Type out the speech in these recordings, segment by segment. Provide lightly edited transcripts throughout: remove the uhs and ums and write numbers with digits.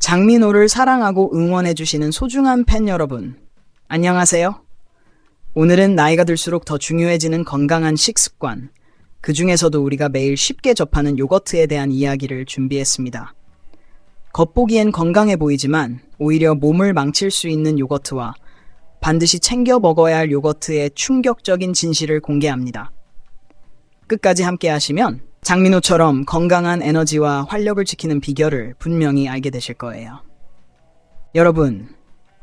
장민호를 사랑하고 응원해주시는 소중한 팬 여러분, 안녕하세요. 오늘은 나이가 들수록 더 중요해지는 건강한 식습관, 그 중에서도 우리가 매일 쉽게 접하는 요거트에 대한 이야기를 준비했습니다. 겉보기엔 건강해 보이지만 오히려 몸을 망칠 수 있는 요거트와 반드시 챙겨 먹어야 할 요거트의 충격적인 진실을 공개합니다. 끝까지 함께 하시면 장민호처럼 건강한 에너지와 활력을 지키는 비결을 분명히 알게 되실 거예요. 여러분,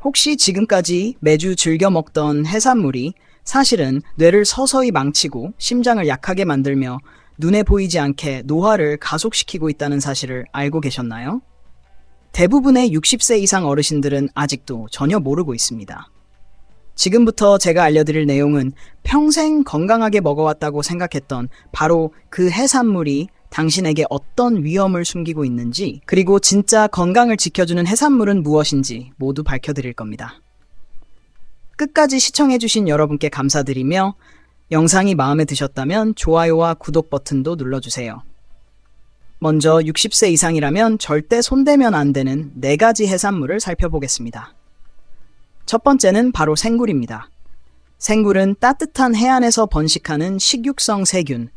혹시 지금까지 매주 즐겨 먹던 해산물이 사실은 뇌를 서서히 망치고 심장을 약하게 만들며 눈에 보이지 않게 노화를 가속시키고 있다는 사실을 알고 계셨나요? 대부분의 60세 이상 어르신들은 아직도 전혀 모르고 있습니다. 지금부터 제가 알려드릴 내용은 평생 건강하게 먹어왔다고 생각했던 바로 그 해산물이 당신에게 어떤 위험을 숨기고 있는지, 그리고 진짜 건강을 지켜주는 해산물은 무엇인지 모두 밝혀드릴 겁니다. 끝까지 시청해주신 여러분께 감사드리며 영상이 마음에 드셨다면 좋아요와 구독 버튼도 눌러주세요. 먼저 60세 이상이라면 절대 손대면 안 되는 4가지 해산물을 살펴보겠습니다. 첫 번째는 바로 생굴입니다. 생굴은 따뜻한 해안에서 번식하는 식육성 세균,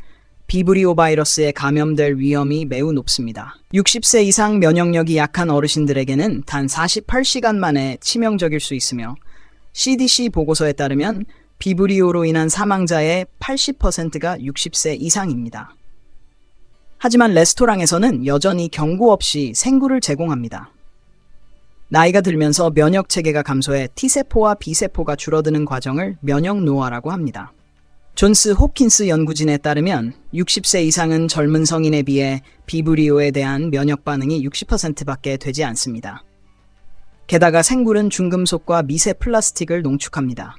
비브리오 바이러스에 감염될 위험이 매우 높습니다. 60세 이상 면역력이 약한 어르신들에게는 단 48시간 만에 치명적일 수 있으며 CDC 보고서에 따르면 비브리오로 인한 사망자의 80%가 60세 이상입니다. 하지만 레스토랑에서는 여전히 경고 없이 생굴을 제공합니다. 나이가 들면서 면역 체계가 감소해 T세포와 B세포가 줄어드는 과정을 면역 노화라고 합니다. 존스 홉킨스 연구진에 따르면 60세 이상은 젊은 성인에 비해 비브리오에 대한 면역 반응이 60%밖에 되지 않습니다. 게다가 생굴은 중금속과 미세 플라스틱을 농축합니다.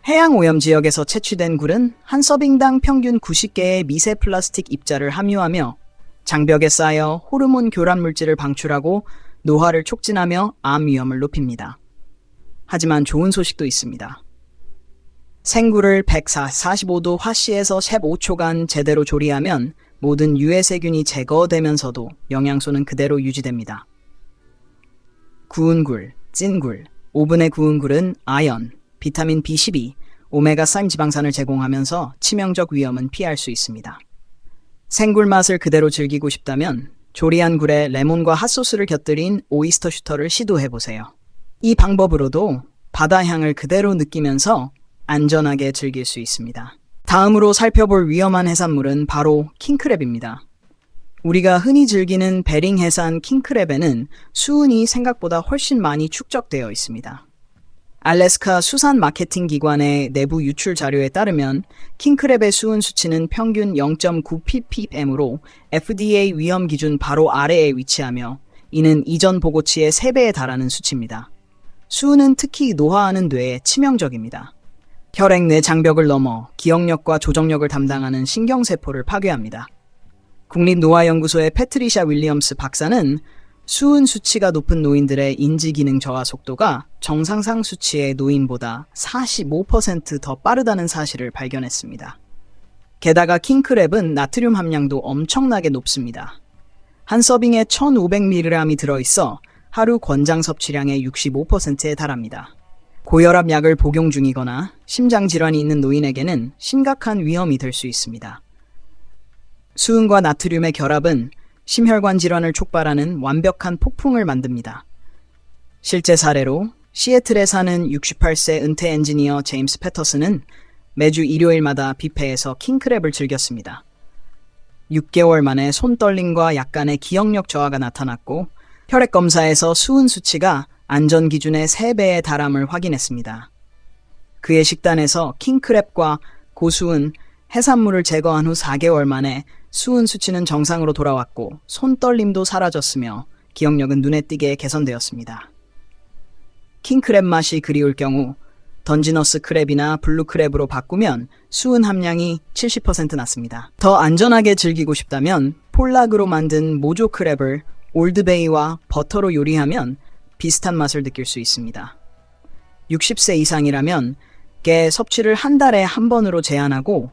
해양 오염 지역에서 채취된 굴은 한 서빙당 평균 90개의 미세 플라스틱 입자를 함유하며 장벽에 쌓여 호르몬 교란 물질을 방출하고 노화를 촉진하며 암 위험을 높입니다. 하지만 좋은 소식도 있습니다. 생굴을 145도 화씨에서 15초간 제대로 조리하면 모든 유해 세균이 제거되면서도 영양소는 그대로 유지됩니다. 구운 굴, 찐 굴, 오븐에 구운 굴은 아연, 비타민 B12, 오메가3 지방산을 제공하면서 치명적 위험은 피할 수 있습니다. 생굴 맛을 그대로 즐기고 싶다면 조리한 굴에 레몬과 핫소스를 곁들인 오이스터 슈터를 시도해보세요. 이 방법으로도 바다 향을 그대로 느끼면서 안전하게 즐길 수 있습니다. 다음으로 살펴볼 위험한 해산물은 바로 킹크랩입니다. 우리가 흔히 즐기는 베링 해산 킹크랩에는 수은이 생각보다 훨씬 많이 축적되어 있습니다. 알래스카 수산 마케팅 기관의 내부 유출 자료에 따르면 킹크랩의 수은 수치는 평균 0.9ppm으로 FDA 위험 기준 바로 아래에 위치하며 이는 이전 보고치의 3배에 달하는 수치입니다. 수은은 특히 노화하는 뇌에 치명적입니다. 혈액 내 장벽을 넘어 기억력과 조정력을 담당하는 신경세포를 파괴합니다. 국립노화연구소의 패트리샤 윌리엄스 박사는 수은 수치가 높은 노인들의 인지기능 저하 속도가 정상상 수치의 노인보다 45% 더 빠르다는 사실을 발견했습니다. 게다가 킹크랩은 나트륨 함량도 엄청나게 높습니다. 한 서빙에 1500mg이 들어있어 하루 권장 섭취량의 65%에 달합니다. 고혈압 약을 복용 중이거나 심장질환이 있는 노인에게는 심각한 위험이 될 수 있습니다. 수은과 나트륨의 결합은 심혈관 질환을 촉발하는 완벽한 폭풍을 만듭니다. 실제 사례로 시애틀에 사는 68세 은퇴 엔지니어 제임스 패터슨은 매주 일요일마다 뷔페에서 킹크랩을 즐겼습니다. 6개월 만에 손떨림과 약간의 기억력 저하가 나타났고 혈액 검사에서 수은 수치가 안전 기준의 3배에 달함을 확인했습니다. 그의 식단에서 킹크랩과 고수은 해산물을 제거한 후 4개월 만에 수은 수치는 정상으로 돌아왔고 손떨림도 사라졌으며 기억력은 눈에 띄게 개선되었습니다. 킹크랩 맛이 그리울 경우 던지너스 크랩이나 블루 크랩으로 바꾸면 수은 함량이 70% 낮습니다. 더 안전하게 즐기고 싶다면 폴락으로 만든 모조 크랩을 올드베이와 버터로 요리하면 비슷한 맛을 느낄 수 있습니다. 60세 이상이라면 게 섭취를 한 달에 한 번으로 제한하고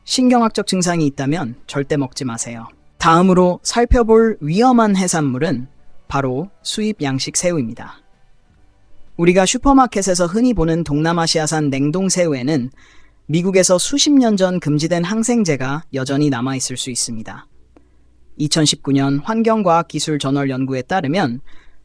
신경학적 증상이 있다면 절대 먹지 마세요. 다음으로 살펴볼 위험한 해산물은 바로 수입 양식 새우입니다. 우리가 슈퍼마켓에서 흔히 보는 동남아시아산 냉동 새우에는 미국에서 수십 년 전 금지된 항생제가 여전히 남아있을 수 있습니다. 2019년 환경과학기술저널 연구에 따르면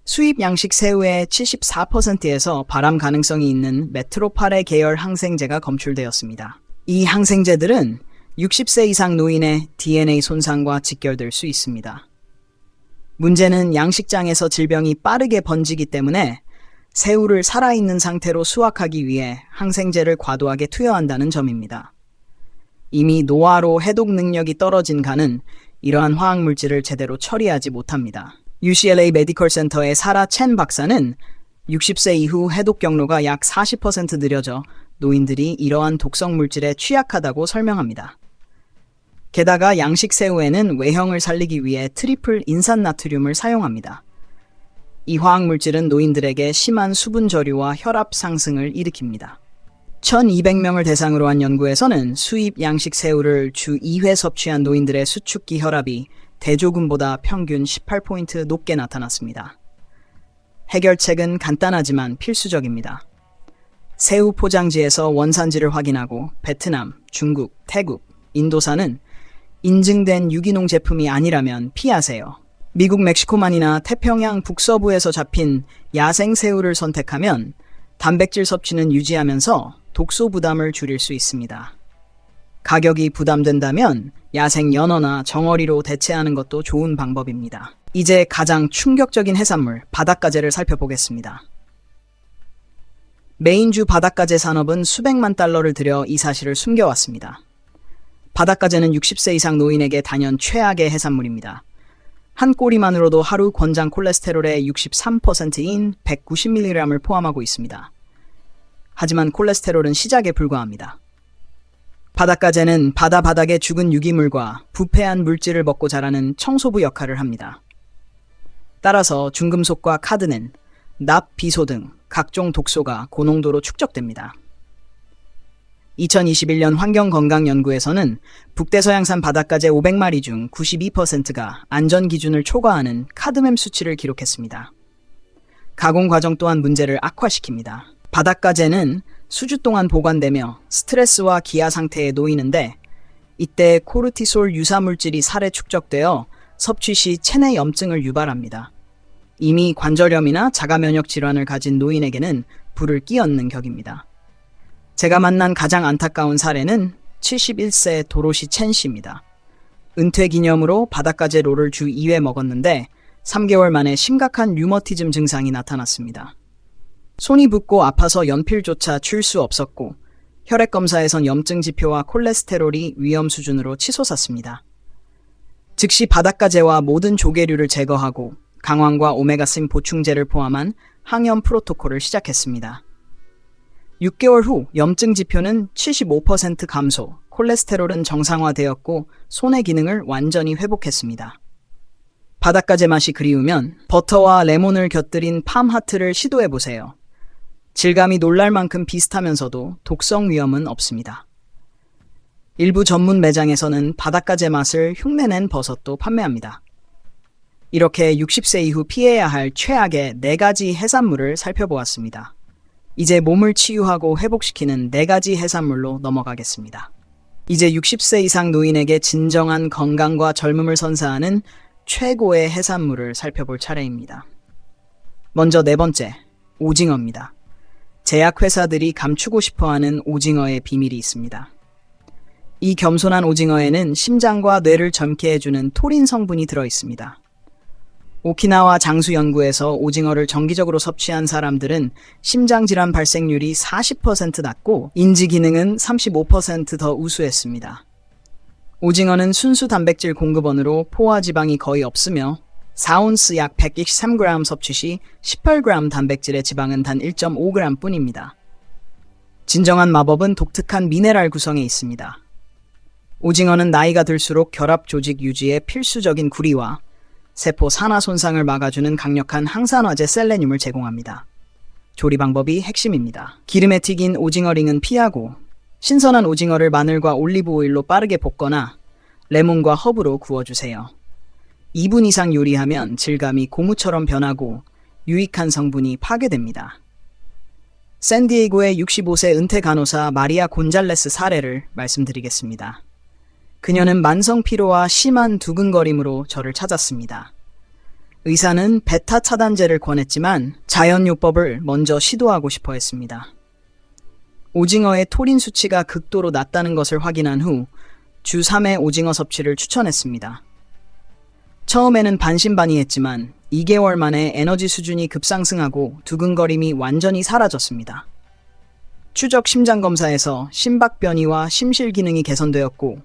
수입 양식 새우의 74%에서 발암 가능성이 있는 메트로파레 계열 항생제가 검출되었습니다. 이 항생제들은 60세 이상 노인의 DNA 손상과 직결될 수 있습니다. 문제는 양식장에서 질병이 빠르게 번지기 때문에 새우를 살아있는 상태로 수확하기 위해 항생제를 과도하게 투여한다는 점입니다. 이미 노화로 해독 능력이 떨어진 간은 이러한 화학물질을 제대로 처리하지 못합니다. UCLA 메디컬 센터의 사라 첸 박사는 60세 이후 해독 경로가 약 40% 느려져 노인들이 이러한 독성 물질에 취약하다고 설명합니다. 게다가 양식 새우에는 외형을 살리기 위해 트리플 인산나트륨을 사용합니다. 이 화학물질은 노인들에게 심한 수분 저류와 혈압 상승을 일으킵니다. 1200명을 대상으로 한 연구에서는 수입 양식 새우를 주 2회 섭취한 노인들의 수축기 혈압이 대조군보다 평균 18포인트 높게 나타났습니다. 해결책은 간단하지만 필수적입니다. 새우 포장지에서 원산지를 확인하고 베트남, 중국, 태국, 인도산은 인증된 유기농 제품이 아니라면 피하세요. 미국 멕시코만이나 태평양 북서부에서 잡힌 야생 새우를 선택하면 단백질 섭취는 유지하면서 독소 부담을 줄일 수 있습니다. 가격이 부담된다면 야생 연어나 정어리로 대체하는 것도 좋은 방법입니다. 이제 가장 충격적인 해산물, 바닷가재를 살펴보겠습니다. 메인주 바닷가재 산업은 수백만 달러를 들여 이 사실을 숨겨왔습니다. 바닷가재는 60세 이상 노인에게 단연 최악의 해산물입니다. 한 꼬리만으로도 하루 권장 콜레스테롤의 63%인 190mg을 포함하고 있습니다. 하지만 콜레스테롤은 시작에 불과합니다. 바닷가재는 바다 바닥의 죽은 유기물과 부패한 물질을 먹고 자라는 청소부 역할을 합니다. 따라서 중금속과 카드넨, 납, 비소 등 각종 독소가 고농도로 축적됩니다. 2021년 환경건강연구에서는 북대서양산 바닷가재 500마리 중 92%가 안전기준을 초과하는 카드뮴 수치를 기록했습니다. 가공 과정 또한 문제를 악화시킵니다. 바닷가재는 수주 동안 보관되며 스트레스와 기아 상태에 놓이는데 이때 코르티솔 유사물질이 살에 축적되어 섭취 시 체내 염증을 유발합니다. 이미 관절염이나 자가면역 질환을 가진 노인에게는 불을 끼얹는 격입니다. 제가 만난 가장 안타까운 사례는 71세 도로시 첸 씨입니다. 은퇴 기념으로 바닷가재 롤을 주 2회 먹었는데 3개월 만에 심각한 류머티즘 증상이 나타났습니다. 손이 붓고 아파서 연필조차 줄 수 없었고 혈액검사에선 염증 지표와 콜레스테롤이 위험 수준으로 치솟았습니다. 즉시 바닷가재와 모든 조개류를 제거하고 강황과 오메가3 보충제를 포함한 항염 프로토콜을 시작했습니다. 6개월 후 염증 지표는 75% 감소, 콜레스테롤은 정상화되었고 손의 기능을 완전히 회복했습니다. 바닷가재 맛이 그리우면 버터와 레몬을 곁들인 팜하트를 시도해보세요. 질감이 놀랄 만큼 비슷하면서도 독성 위험은 없습니다. 일부 전문 매장에서는 바닷가재 맛을 흉내낸 버섯도 판매합니다. 이렇게 60세 이후 피해야 할 최악의 4가지 해산물을 살펴보았습니다. 이제 몸을 치유하고 회복시키는 4가지 해산물로 넘어가겠습니다. 이제 60세 이상 노인에게 진정한 건강과 젊음을 선사하는 최고의 해산물을 살펴볼 차례입니다. 먼저 4번째, 오징어입니다. 제약회사들이 감추고 싶어하는 오징어의 비밀이 있습니다. 이 겸손한 오징어에는 심장과 뇌를 젊게 해주는 토린 성분이 들어있습니다. 오키나와 장수 연구에서 오징어를 정기적으로 섭취한 사람들은 심장질환 발생률이 40% 낮고 인지 기능은 35% 더 우수했습니다. 오징어는 순수 단백질 공급원으로 포화지방이 거의 없으며 4온스 약 123g 섭취 시 18g 단백질의 지방은 단 1.5g 뿐입니다. 진정한 마법은 독특한 미네랄 구성에 있습니다. 오징어는 나이가 들수록 결합 조직 유지에 필수적인 구리와 세포 산화 손상을 막아주는 강력한 항산화제 셀레늄을 제공합니다. 조리 방법이 핵심입니다. 기름에 튀긴 오징어링은 피하고 신선한 오징어를 마늘과 올리브 오일로 빠르게 볶거나 레몬과 허브로 구워주세요. 2분 이상 요리하면 질감이 고무처럼 변하고 유익한 성분이 파괴됩니다. 샌디에이고의 65세 은퇴 간호사 마리아 곤잘레스 사례를 말씀드리겠습니다. 그녀는 만성 피로와 심한 두근거림으로 저를 찾았습니다. 의사는 베타 차단제를 권했지만 자연요법을 먼저 시도하고 싶어 했습니다. 오징어의 토린 수치가 극도로 낮다는 것을 확인한 후 주 3회 오징어 섭취를 추천했습니다. 처음에는 반신반의했지만 2개월 만에 에너지 수준이 급상승하고 두근거림이 완전히 사라졌습니다. 추적 심장 검사에서 심박 변이와 심실 기능이 개선되었고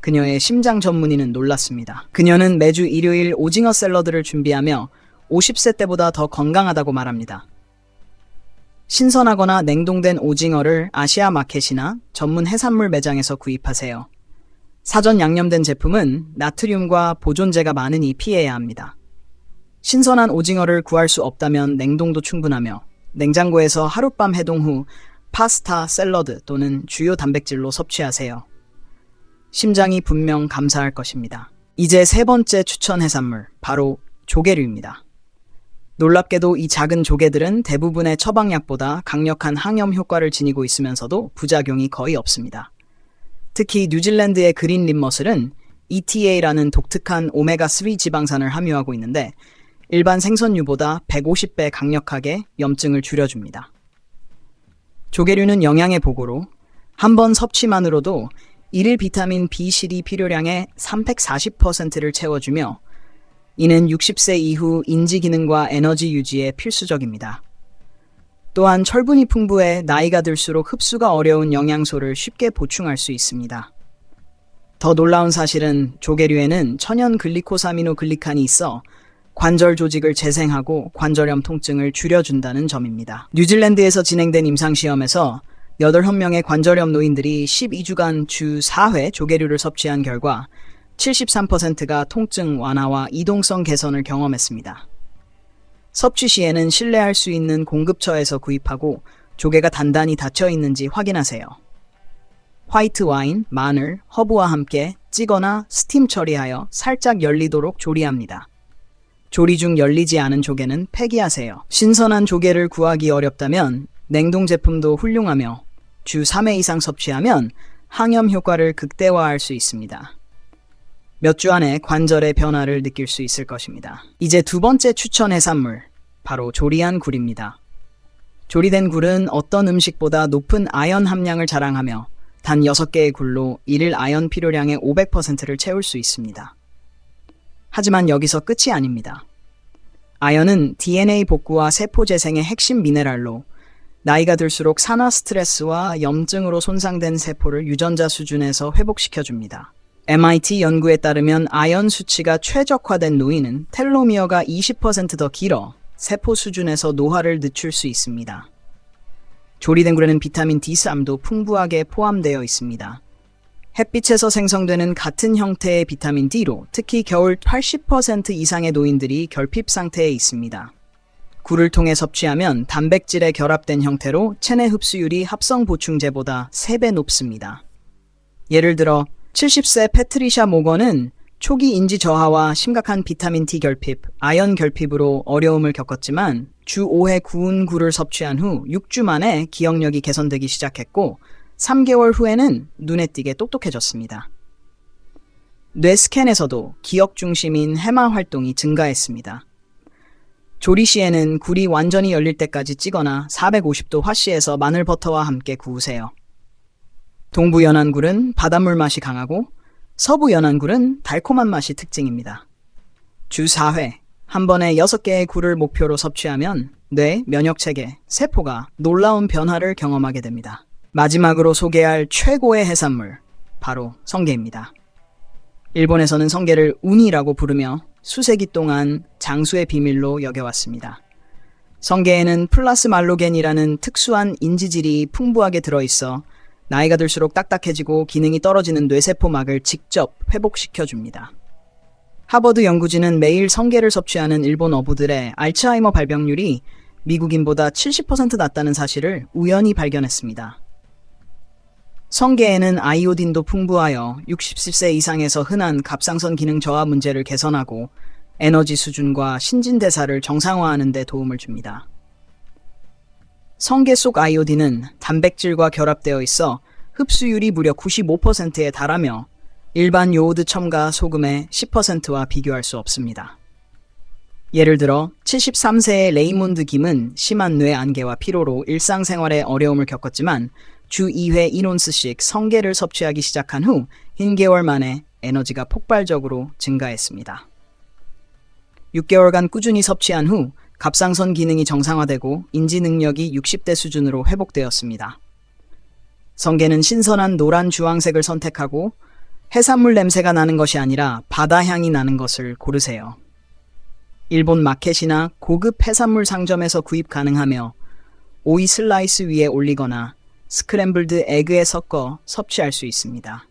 그녀의 심장 전문의는 놀랐습니다. 그녀는 매주 일요일 오징어 샐러드를 준비하며 50세 때보다 더 건강하다고 말합니다. 신선하거나 냉동된 오징어를 아시아 마켓이나 전문 해산물 매장에서 구입하세요. 사전 양념된 제품은 나트륨과 보존제가 많으니 피해야 합니다. 신선한 오징어를 구할 수 없다면 냉동도 충분하며 냉장고에서 하룻밤 해동 후 파스타, 샐러드 또는 주요 단백질로 섭취하세요. 심장이 분명 감사할 것입니다. 이제 세 번째 추천 해산물, 바로 조개류입니다. 놀랍게도 이 작은 조개들은 대부분의 처방약보다 강력한 항염 효과를 지니고 있으면서도 부작용이 거의 없습니다. 특히 뉴질랜드의 그린 립머슬은 ETA라는 독특한 오메가3 지방산을 함유하고 있는데 일반 생선류보다 150배 강력하게 염증을 줄여줍니다. 조개류는 영양의 보고로 한 번 섭취만으로도 일일 비타민 B12 필요량의 340%를 채워주며 이는 60세 이후 인지 기능과 에너지 유지에 필수적입니다. 또한 철분이 풍부해 나이가 들수록 흡수가 어려운 영양소를 쉽게 보충할 수 있습니다. 더 놀라운 사실은 조개류에는 천연 글리코사미노글리칸이 있어 관절 조직을 재생하고 관절염 통증을 줄여준다는 점입니다. 뉴질랜드에서 진행된 임상시험에서 8명의 관절염 노인들이 12주간 주 4회 조개류를 섭취한 결과 73%가 통증 완화와 이동성 개선을 경험했습니다. 섭취 시에는 신뢰할 수 있는 공급처에서 구입하고 조개가 단단히 닫혀 있는지 확인하세요. 화이트 와인, 마늘, 허브와 함께 찌거나 스팀 처리하여 살짝 열리도록 조리합니다. 조리 중 열리지 않은 조개는 폐기하세요. 신선한 조개를 구하기 어렵다면 냉동 제품도 훌륭하며 주 3회 이상 섭취하면 항염 효과를 극대화할 수 있습니다. 몇 주 안에 관절의 변화를 느낄 수 있을 것입니다. 이제 두 번째 추천 해산물, 바로 조리한 굴입니다. 조리된 굴은 어떤 음식보다 높은 아연 함량을 자랑하며 단 6개의 굴로 일일 아연 필요량의 500%를 채울 수 있습니다. 하지만 여기서 끝이 아닙니다. 아연은 DNA 복구와 세포 재생의 핵심 미네랄로 나이가 들수록 산화 스트레스와 염증으로 손상된 세포를 유전자 수준에서 회복시켜줍니다. MIT 연구에 따르면 아연 수치가 최적화된 노인은 텔로미어가 20% 더 길어 세포 수준에서 노화를 늦출 수 있습니다. 조리된 굴에는 비타민 D3도 풍부하게 포함되어 있습니다. 햇빛에서 생성되는 같은 형태의 비타민 D로 특히 겨울 80% 이상의 노인들이 결핍 상태에 있습니다. 굴을 통해 섭취하면 단백질에 결합된 형태로 체내 흡수율이 합성 보충제보다 3배 높습니다. 예를 들어 70세 패트리샤 모건은 초기 인지 저하와 심각한 비타민 D 결핍, 아연 결핍으로 어려움을 겪었지만 주 5회 구운 굴을 섭취한 후 6주 만에 기억력이 개선되기 시작했고 3개월 후에는 눈에 띄게 똑똑해졌습니다. 뇌 스캔에서도 기억 중심인 해마 활동이 증가했습니다. 조리 시에는 굴이 완전히 열릴 때까지 찌거나 450도 화씨에서 마늘버터와 함께 구우세요. 동부 연안굴은 바닷물 맛이 강하고 서부 연안굴은 달콤한 맛이 특징입니다. 주 4회, 한 번에 6개의 굴을 목표로 섭취하면 뇌, 면역체계, 세포가 놀라운 변화를 경험하게 됩니다. 마지막으로 소개할 최고의 해산물, 바로 성게입니다. 일본에서는 성게를 우니라고 부르며 수세기 동안 장수의 비밀로 여겨왔습니다. 성게에는 플라스 말로겐이라는 특수한 인지질이 풍부하게 들어있어 나이가 들수록 딱딱해지고 기능이 떨어지는 뇌세포막을 직접 회복시켜줍니다. 하버드 연구진은 매일 성게를 섭취하는 일본 어부들의 알츠하이머 발병률이 미국인보다 70% 낮다는 사실을 우연히 발견했습니다. 성게에는 아이오딘도 풍부하여 60세 이상에서 흔한 갑상선 기능 저하 문제를 개선하고 에너지 수준과 신진대사를 정상화하는 데 도움을 줍니다. 성게 속 아이오딘은 단백질과 결합되어 있어 흡수율이 무려 95%에 달하며 일반 요오드 첨가 소금의 10%와 비교할 수 없습니다. 예를 들어 73세의 레이몬드 김은 심한 뇌안개와 피로로 일상생활에 어려움을 겪었지만 주 2회 1온스씩 성게를 섭취하기 시작한 후 1개월 만에 에너지가 폭발적으로 증가했습니다. 6개월간 꾸준히 섭취한 후 갑상선 기능이 정상화되고 인지 능력이 60대 수준으로 회복되었습니다. 성게는 신선한 노란 주황색을 선택하고 해산물 냄새가 나는 것이 아니라 바다 향이 나는 것을 고르세요. 일본 마켓이나 고급 해산물 상점에서 구입 가능하며 오이 슬라이스 위에 올리거나 스크램블드 에그에 섞어 섭취할 수 있습니다.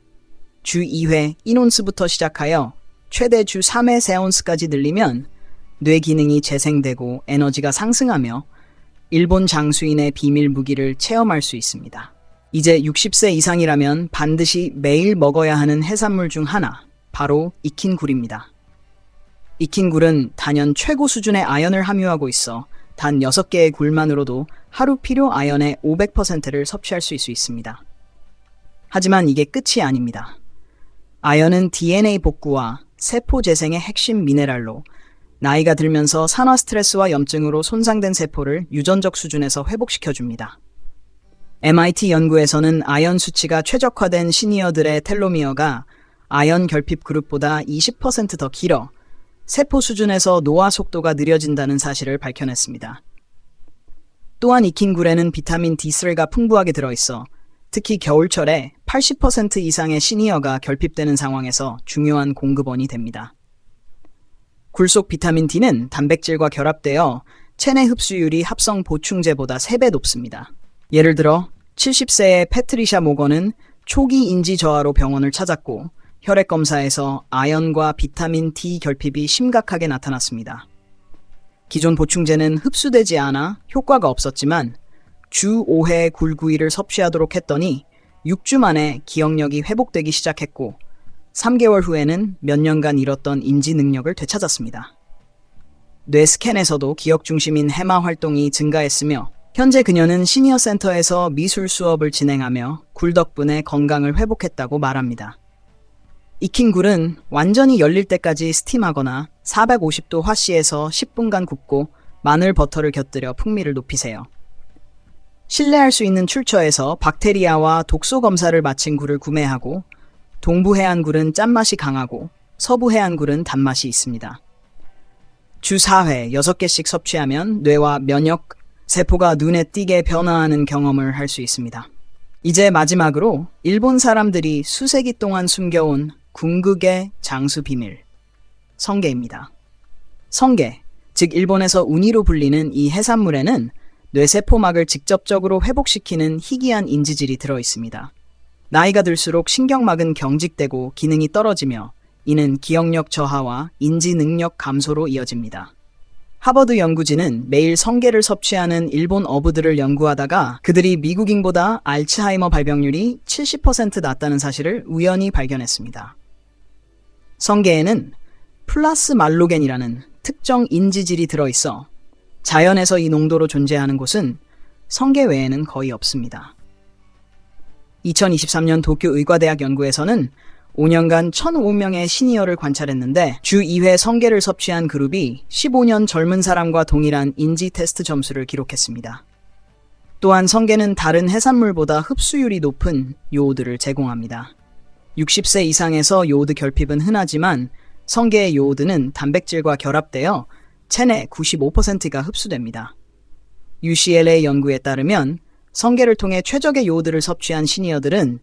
주 2회 1온스부터 시작하여 최대 주 3회 3온스까지 늘리면 뇌 기능이 재생되고 에너지가 상승하며 일본 장수인의 비밀 무기를 체험할 수 있습니다. 이제 60세 이상이라면 반드시 매일 먹어야 하는 해산물 중 하나, 바로 익힌 굴입니다. 익힌 굴은 단연 최고 수준의 아연을 함유하고 있어 단 6개의 굴만으로도 하루 필요 아연의 500%를 섭취할 수 있습니다. 하지만 이게 끝이 아닙니다. 아연은 DNA 복구와 세포 재생의 핵심 미네랄로 나이가 들면서 산화 스트레스와 염증으로 손상된 세포를 유전적 수준에서 회복시켜줍니다. MIT 연구에서는 아연 수치가 최적화된 시니어들의 텔로미어가 아연 결핍 그룹보다 20% 더 길어 세포 수준에서 노화 속도가 느려진다는 사실을 밝혀냈습니다. 또한 익힌 굴에는 비타민 D3가 풍부하게 들어있어 특히 겨울철에 80% 이상의 시니어가 결핍되는 상황에서 중요한 공급원이 됩니다. 굴 속 비타민 D는 단백질과 결합되어 체내 흡수율이 합성 보충제보다 3배 높습니다. 예를 들어 70세의 패트리샤 모건은 초기 인지 저하로 병원을 찾았고 혈액 검사에서 아연과 비타민 D 결핍이 심각하게 나타났습니다. 기존 보충제는 흡수되지 않아 효과가 없었지만 주 5회 굴구이를 섭취하도록 했더니 6주 만에 기억력이 회복되기 시작했고 3개월 후에는 몇 년간 잃었던 인지 능력을 되찾았습니다. 뇌 스캔에서도 기억 중심인 해마 활동이 증가했으며 현재 그녀는 시니어 센터에서 미술 수업을 진행하며 굴 덕분에 건강을 회복했다고 말합니다. 익힌 굴은 완전히 열릴 때까지 스팀하거나 450도 화씨에서 10분간 굽고 마늘 버터를 곁들여 풍미를 높이세요. 신뢰할 수 있는 출처에서 박테리아와 독소 검사를 마친 굴을 구매하고 동부 해안굴은 짠맛이 강하고 서부 해안굴은 단맛이 있습니다. 주 4회 6개씩 섭취하면 뇌와 면역 세포가 눈에 띄게 변화하는 경험을 할 수 있습니다. 이제 마지막으로 일본 사람들이 수세기 동안 숨겨온 궁극의 장수 비밀, 성게입니다. 성게, 즉 일본에서 우니로 불리는 이 해산물에는 뇌세포막을 직접적으로 회복시키는 희귀한 인지질이 들어있습니다. 나이가 들수록 신경막은 경직되고 기능이 떨어지며 이는 기억력 저하와 인지 능력 감소로 이어집니다. 하버드 연구진은 매일 성게를 섭취하는 일본 어부들을 연구하다가 그들이 미국인보다 알츠하이머 발병률이 70% 낮다는 사실을 우연히 발견했습니다. 성게에는 플라스말로겐이라는 특정 인지질이 들어있어 자연에서 이 농도로 존재하는 곳은 성게 외에는 거의 없습니다. 2023년 도쿄 의과대학 연구에서는 5년간 1,005명의 시니어를 관찰했는데 주 2회 성게를 섭취한 그룹이 15년 젊은 사람과 동일한 인지 테스트 점수를 기록했습니다. 또한 성게는 다른 해산물보다 흡수율이 높은 요오드를 제공합니다. 60세 이상에서 요오드 결핍은 흔하지만 성게의 요오드는 단백질과 결합되어 체내 95%가 흡수됩니다. UCLA 연구에 따르면 성게를 통해 최적의 요오드를 섭취한 시니어들은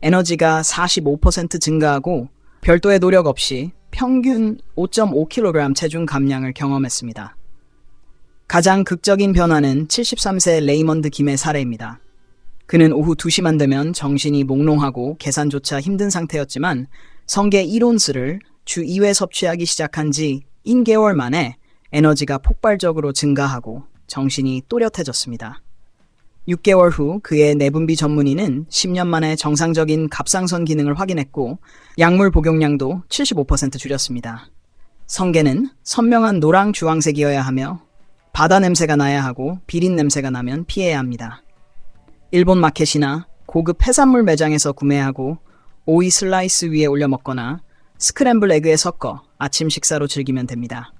에너지가 45% 증가하고 별도의 노력 없이 평균 5.5kg 체중 감량을 경험했습니다. 가장 극적인 변화는 73세 레이먼드 김의 사례입니다. 그는 오후 2시만 되면 정신이 몽롱하고 계산조차 힘든 상태였지만 성게 1온스를 주 2회 섭취하기 시작한 지 1개월 만에 에너지가 폭발적으로 증가하고 정신이 또렷해졌습니다. 6개월 후 그의 내분비 전문의는 10년 만에 정상적인 갑상선 기능을 확인했고 약물 복용량도 75% 줄였습니다. 성게는 선명한 노랑 주황색이어야 하며 바다 냄새가 나야 하고 비린 냄새가 나면 피해야 합니다. 일본 마켓이나 고급 해산물 매장에서 구매하고 오이 슬라이스 위에 올려 먹거나 스크램블 에그에 섞어 아침 식사로 즐기면 됩니다.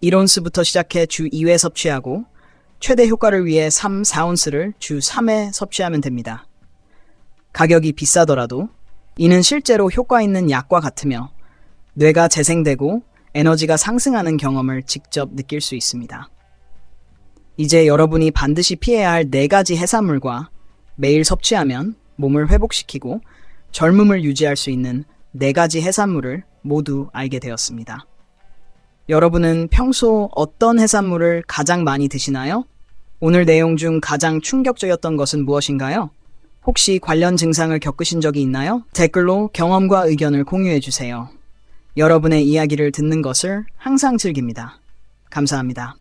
1온스부터 시작해 주 2회 섭취하고 최대 효과를 위해 3, 4온스를 주 3회 섭취하면 됩니다. 가격이 비싸더라도 이는 실제로 효과 있는 약과 같으며 뇌가 재생되고 에너지가 상승하는 경험을 직접 느낄 수 있습니다. 이제 여러분이 반드시 피해야 할 4가지 해산물과 매일 섭취하면 몸을 회복시키고 젊음을 유지할 수 있는 4가지 해산물을 모두 알게 되었습니다. 여러분은 평소 어떤 해산물을 가장 많이 드시나요? 오늘 내용 중 가장 충격적이었던 것은 무엇인가요? 혹시 관련 증상을 겪으신 적이 있나요? 댓글로 경험과 의견을 공유해 주세요. 여러분의 이야기를 듣는 것을 항상 즐깁니다. 감사합니다.